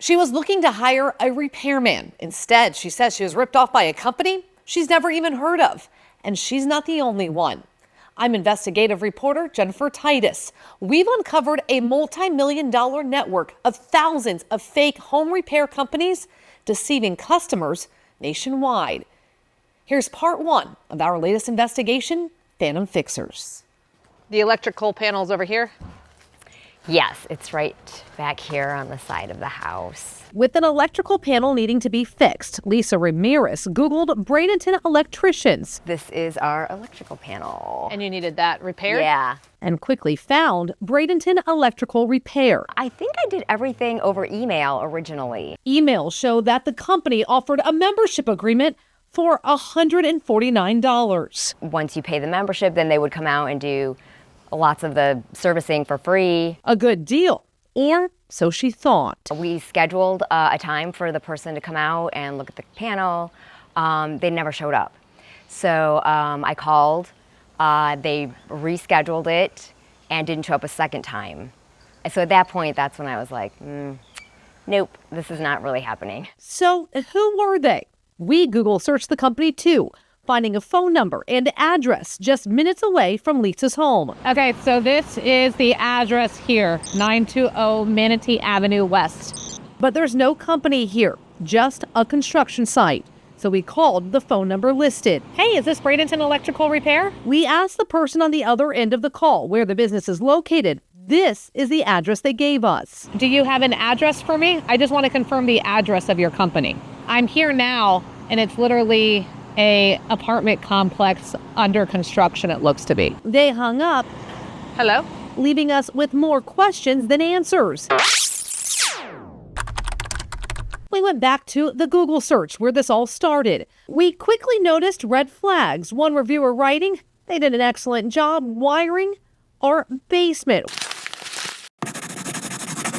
She was looking to hire a repairman. Instead, she says she was ripped off by a company she's never even heard of. And she's not the only one. I'm investigative reporter Jennifer Titus. We've uncovered a multi-million-dollar network of thousands of fake home repair companies deceiving customers nationwide. Here's part one of our latest investigation, Phantom Fixers. The electrical panels over here? Yes, it's right back here on the side of the house. With an electrical panel needing to be fixed, Lisa Ramirez Googled Bradenton Electricians. This is our electrical panel. And you needed that repaired? Yeah. And quickly found Bradenton Electrical Repair. I think I did everything over email originally. Emails show that the company offered a membership agreement for $149. Once you pay the membership, then they would come out and do lots of the servicing for free. A good deal, or so she thought. We scheduled a time for the person to come out and look at the panel. They never showed up. So I called, they rescheduled it and didn't show up a second time. And so at that point, that's when I was like, nope, this is not really happening. So who were they? We Google searched the company too, finding a phone number and address just minutes away from Lisa's home. Okay, so this is the address here, 920 Manatee Avenue West. But there's no company here, just a construction site. So we called the phone number listed. Hey, is this Bradenton Electrical Repair? We asked the person on the other end of the call where the business is located. This is the address they gave us. Do you have an address for me? I just want to confirm the address of your company. I'm here now, and it's literally a apartment complex under construction, it looks to be. They hung up. Hello? Leaving us with more questions than answers. We went back to the Google search where this all started. We quickly noticed red flags. One reviewer writing, they did an excellent job wiring our basement.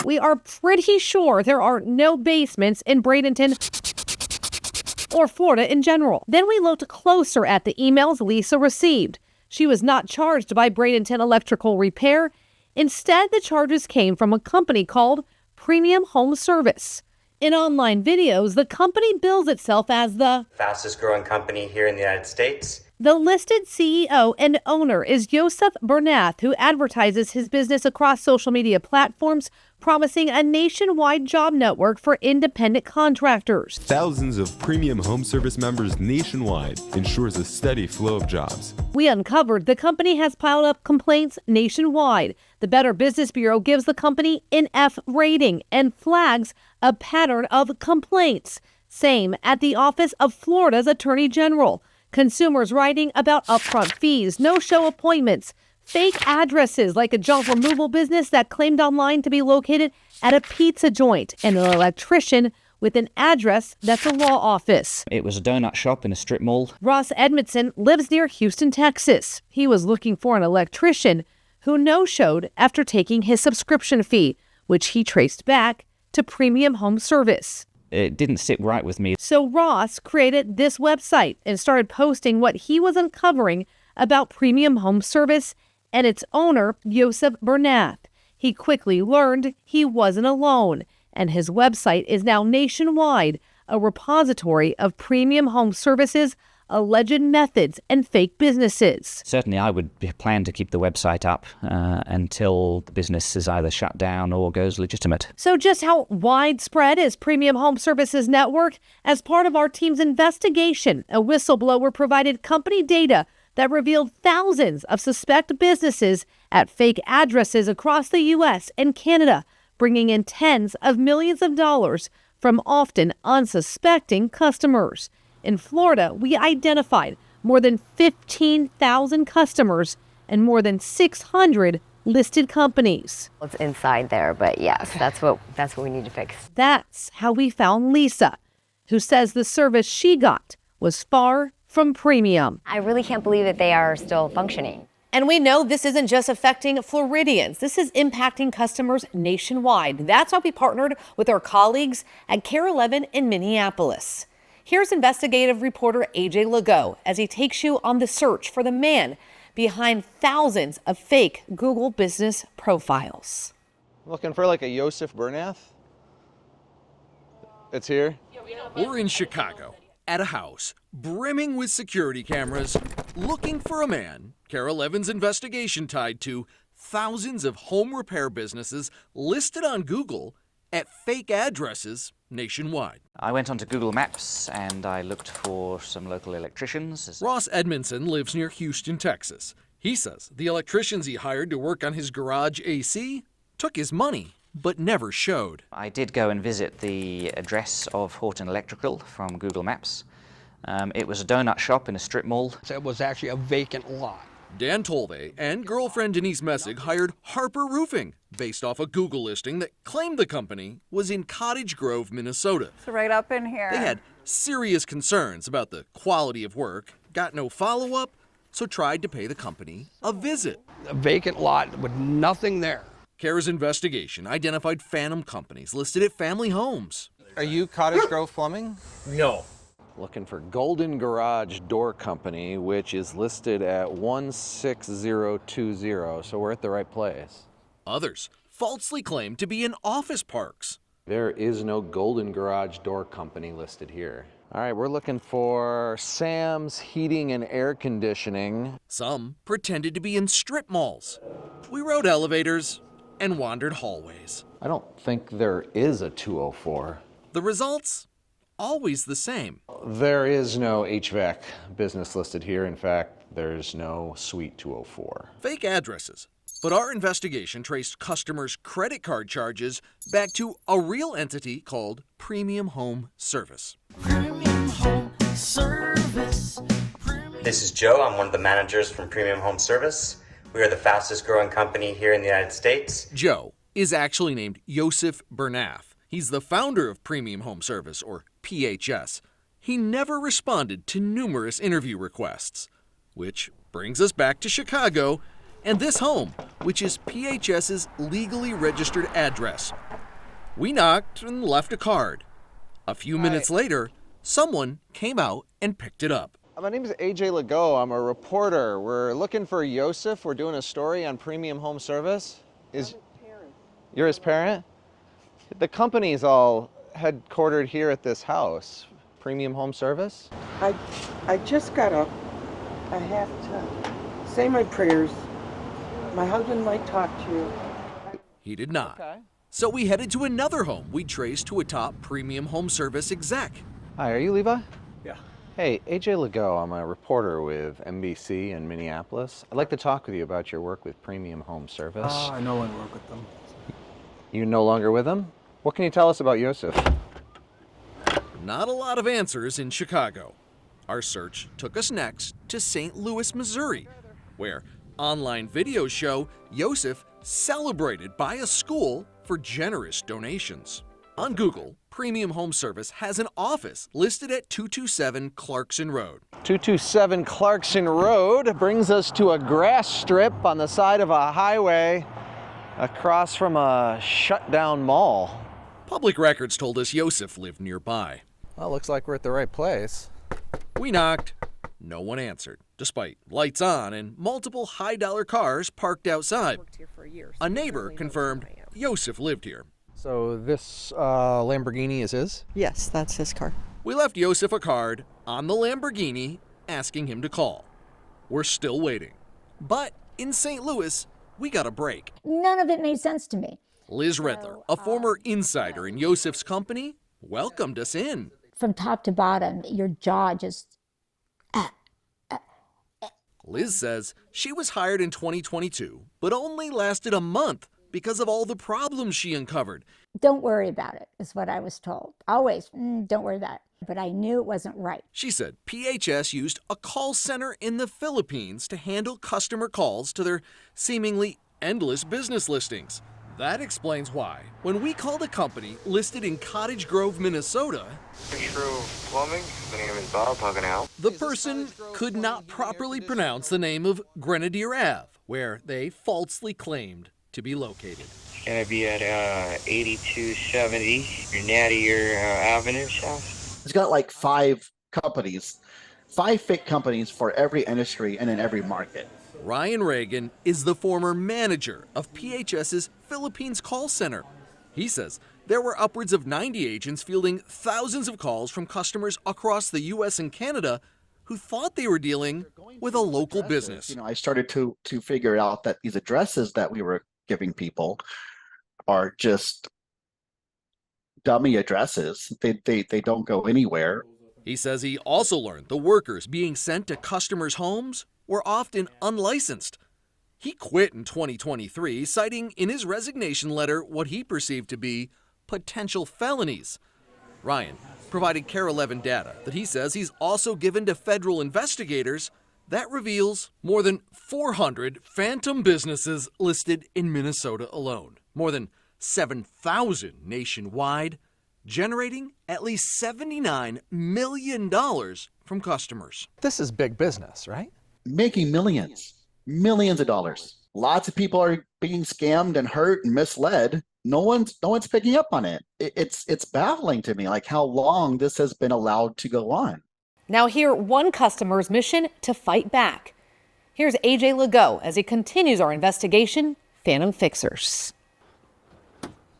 We are pretty sure there are no basements in Bradenton or Florida in general. Then we looked closer at the emails Lisa received. She was not charged by Bradenton Electrical Repair. Instead, the charges came from a company called Premium Home Service. In online videos, the company bills itself as the fastest growing company here in the United States. The listed CEO and owner is Yosef Bernath, who advertises his business across social media platforms, promising a nationwide job network for independent contractors. Thousands of premium home service members nationwide ensures a steady flow of jobs. We uncovered the company has piled up complaints nationwide. The Better Business Bureau gives the company an F rating and flags a pattern of complaints. Same at the office of Florida's Attorney General. Consumers writing about upfront fees, no-show appointments, fake addresses like a junk removal business that claimed online to be located at a pizza joint, and an electrician with an address that's a law office. It was a donut shop in a strip mall. Ross Edmondson lives near Houston, Texas. He was looking for an electrician who no-showed after taking his subscription fee, which he traced back to Premium Home Service. It didn't sit right with me. So Ross created this website and started posting what he was uncovering about Premium Home Service and its owner, Yosef Bernath. He quickly learned he wasn't alone, and his website is now nationwide, a repository of premium home services, alleged methods, and fake businesses. Certainly, I would plan to keep the website up until the business is either shut down or goes legitimate. So just how widespread is Premium Home Services Network? As part of our team's investigation, a whistleblower provided company data that revealed thousands of suspect businesses at fake addresses across the U.S. and Canada, bringing in tens of millions of dollars from often unsuspecting customers. In Florida, we identified more than 15,000 customers and more than 600 listed companies. It's inside there, but yes, that's what we need to fix. That's how we found Lisa, who says the service she got was far from premium. I really can't believe that they are still functioning. And we know this isn't just affecting Floridians. This is impacting customers nationwide. That's why we partnered with our colleagues at Care 11 in Minneapolis. Here's investigative reporter AJ Legault as he takes you on the search for the man behind thousands of fake Google business profiles. Looking for like a Yosef Bernath? It's here? We're in Chicago, at a house brimming with security cameras, looking for a man Carol Evans' investigation tied to thousands of home repair businesses listed on Google at fake addresses nationwide. I went onto Google Maps and I looked for some local electricians. Ross Edmondson lives near Houston, Texas. He says the electricians he hired to work on his garage AC took his money, but never showed. I did go and visit the address of Horton Electrical from Google Maps. It was a donut shop in a strip mall. It was actually a vacant lot. Dan Tolve and girlfriend Denise Messig hired Harper Roofing based off a Google listing that claimed the company was in Cottage Grove, Minnesota. It's right up in here. They had serious concerns about the quality of work, got no follow-up, so tried to pay the company a visit. A vacant lot with nothing there. CARE's investigation identified phantom companies listed at family homes. Are you Cottage Grove Plumbing? No. Looking for Golden Garage Door Company, which is listed at 16020, so we're at the right place. Others falsely claimed to be in office parks. There is no Golden Garage Door Company listed here. All right, we're looking for Sam's Heating and Air Conditioning. Some pretended to be in strip malls. We rode elevators and wandered hallways. I don't think there is a 204. The results? Always the same. There is no HVAC business listed here. In fact, there's no Suite 204. Fake addresses. But our investigation traced customers' credit card charges back to a real entity called Premium Home Service. Premium Home Service. This is Joe. I'm one of the managers from Premium Home Service. We are the fastest growing company here in the United States. Joe is actually named Yosef Bernath. He's the founder of Premium Home Service, or PHS. He never responded to numerous interview requests. Which brings us back to Chicago and this home, which is PHS's legally registered address. We knocked and left a card. A few minutes later, someone came out and picked it up. My name is AJ Legault. I'm a reporter. We're looking for Yosef. We're doing a story on Premium Home Service. You're his parent? The company's all headquartered here at this house. Premium Home Service? I just got up. I have to say my prayers. My husband might talk to you. He did not. Okay. So we headed to another home we traced to a top Premium Home Service exec. Hi, are you Levi? Yeah. Hey, AJ Legault. I'm a reporter with NBC in Minneapolis. I'd like to talk with you about your work with Premium Home Service. I no longer work with them. You no longer with them? What can you tell us about Yosef? Not a lot of answers in Chicago. Our search took us next to St. Louis, Missouri, where online videos show Yosef celebrated by a school for generous donations. On Google, Premium Home Service has an office listed at 227 Clarkson Road. 227 Clarkson Road brings us to a grass strip on the side of a highway across from a shut-down mall. Public records told us Yosef lived nearby. Well, looks like we're at the right place. We knocked. No one answered, despite lights on and multiple high-dollar cars parked outside. A neighbor confirmed Yosef lived here. So this Lamborghini is his? Yes, that's his car. We left Yosef a card on the Lamborghini asking him to call. We're still waiting. But in St. Louis, we got a break. None of it made sense to me. Liz Redler, a former insider in Yosef's company, welcomed us in. From top to bottom, your jaw just... Liz says she was hired in 2022, but only lasted a month because of all the problems she uncovered. Don't worry about it, is what I was told. Always, don't worry about it. But I knew it wasn't right. She said PHS used a call center in the Philippines to handle customer calls to their seemingly endless business listings. That explains why, when we called a company listed in Cottage Grove, Minnesota, Plumbing, my name is Bob, how can I help? The person could not properly pronounce the name of Grenadier Ave, where they falsely claimed to be located. It's gonna be at 8270 Grenadier Avenue South. It's got like 5 companies, 5 fake companies for every industry and in every market. Ryan Reagan is the former manager of PHS's Philippines call center. He says There were upwards of 90 agents fielding thousands of calls from customers across the U.S. and Canada who thought they were dealing with a local business. I started to figure out that these addresses that we were giving people are just dummy addresses. They don't go anywhere. He says he also learned the workers being sent to customers' homes were often unlicensed. He quit in 2023, citing in his resignation letter what he perceived to be potential felonies. Ryan provided Care 11 data that he says he's also given to federal investigators that reveals more than 400 phantom businesses listed in Minnesota alone, more than 7,000 nationwide, generating at least $79 million from customers. This is big business, right? Making millions of dollars. Lots of people are being scammed and hurt and misled. No one's picking up on it. It's baffling to me, like how long this has been allowed to go on. Now hear one customer's mission to fight back. Here's AJ Legault as he continues our investigation, Phantom Fixers.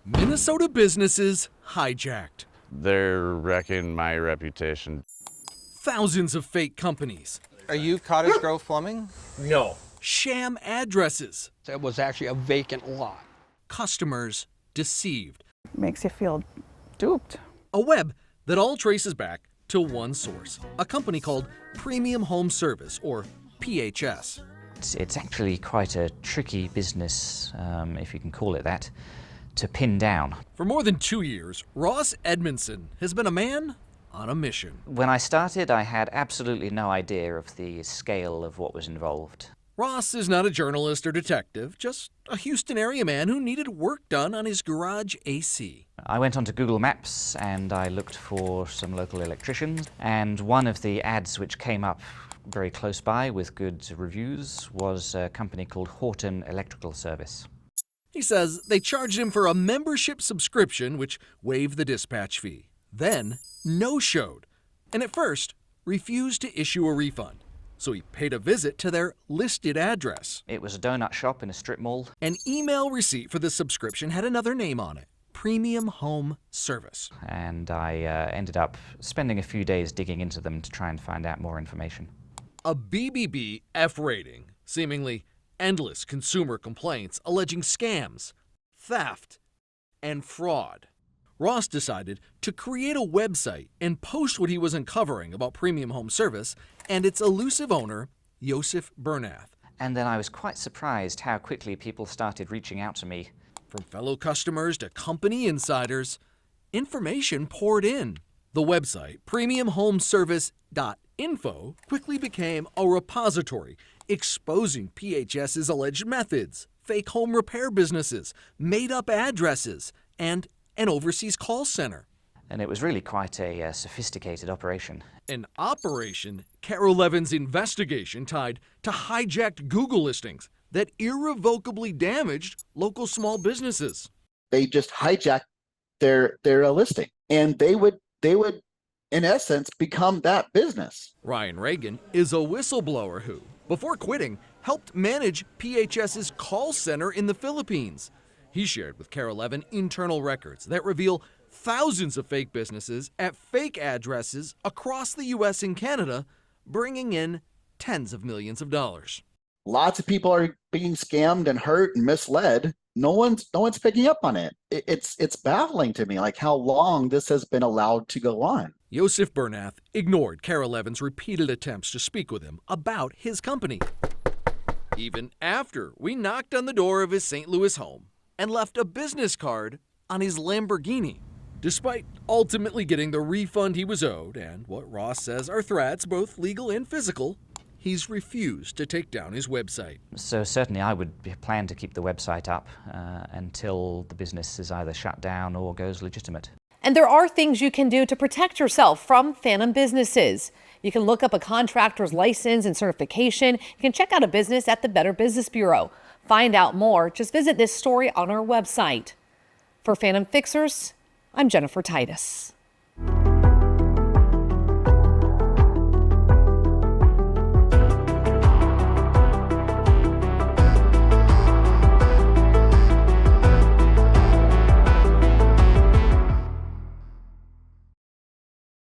Minnesota businesses hijacked. They're wrecking my reputation. Thousands of fake companies. Are you Cottage Grove Plumbing? No. Sham addresses. It was actually a vacant lot. Customers deceived. Makes you feel duped. A web that all traces back to one source, a company called Premium Home Service, or PHS. It's actually quite a tricky business, if you can call it that, to pin down. For more than 2 years, Ross Edmondson has been a man on a mission. When I started, I had absolutely no idea of the scale of what was involved. Ross is not a journalist or detective, just a Houston area man who needed work done on his garage AC. I went onto Google Maps and I looked for some local electricians, and one of the ads which came up very close by with good reviews was a company called Horton Electrical Service. He says they charged him for a membership subscription, which waived the dispatch fee. Then no-showed, and at first refused to issue a refund. So he paid a visit to their listed address. It was a donut shop in a strip mall. An email receipt for the subscription had another name on it, Premium Home Service. And I ended up spending a few days digging into them to try and find out more information. A BBB F rating, seemingly endless consumer complaints alleging scams, theft, and fraud. Ross decided to create a website and post what he was uncovering about Premium Home Service and its elusive owner, Yosef Bernath. And then I was quite surprised how quickly people started reaching out to me. From fellow customers to company insiders, information poured in. The website, premiumhomeservice.info, quickly became a repository exposing PHS's alleged methods, fake home repair businesses, made-up addresses, and an overseas call center. And it was really quite a sophisticated operation. An operation Care 11's investigation tied to hijacked Google listings that irrevocably damaged local small businesses. They just hijacked their listing, and they would in essence become that business. Ryan Reagan is a whistleblower who, before quitting, helped manage PHS's call center in the Philippines. He shared with Care 11 internal records that reveal thousands of fake businesses at fake addresses across the U.S. and Canada, bringing in tens of millions of dollars. Lots of people are being scammed and hurt and misled. No one's picking up on it. It's baffling to me, like how long this has been allowed to go on. Yosef Bernath ignored Care 11's repeated attempts to speak with him about his company, even after we knocked on the door of his St. Louis home and left a business card on his Lamborghini. Despite ultimately getting the refund he was owed and what Ross says are threats, both legal and physical, he's refused to take down his website. So certainly I would plan to keep the website up until the business is either shut down or goes legitimate. And there are things you can do to protect yourself from phantom businesses. You can look up a contractor's license and certification. You can check out a business at the Better Business Bureau. Find out more, just visit this story on our website. For Phantom Fixers, I'm Jennifer Titus.